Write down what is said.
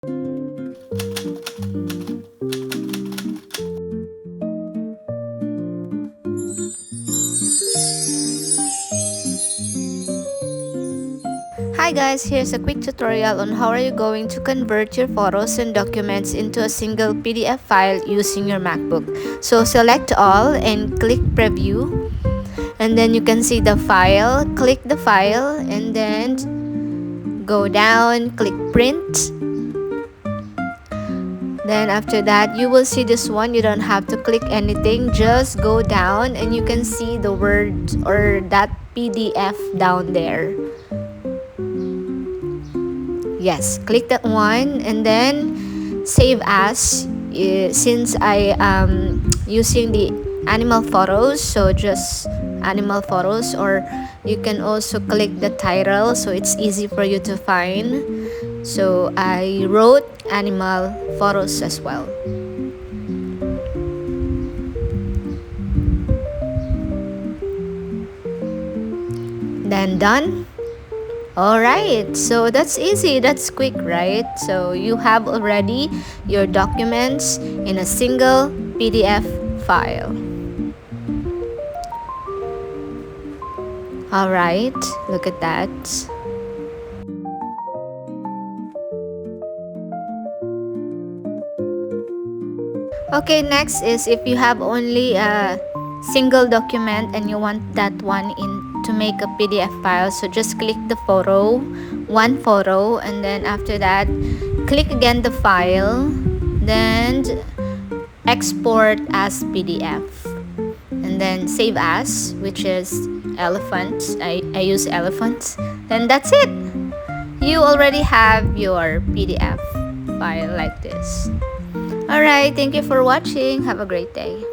Hi guys, here's a quick tutorial on how are you going to convert your photos and documents into a single PDF file using your MacBook. So select all and click preview, and then you can see the file. Click the file and then go down, click print. Then after that you will see this one. You don't have to click anything, just go down and you can see the word or that PDF down there. Yes, click that one and then save as. Since I am using the animal photos, so just animal photos, or you can also click the title so it's easy for you to find. So I wrote animal photos as well. Then done. Alright, so that's easy, that's quick, right? So you have already your documents in a single PDF file. Alright, look at that. Okay, next is if you have only a single document and you want that one to make a PDF file, so just click the photo, one photo, and then after that click again the file, then export as PDF, and then save as, which is elephant. I use elephant. Then that's it, you already have your PDF file like this. Alright, thank you for watching. Have a great day.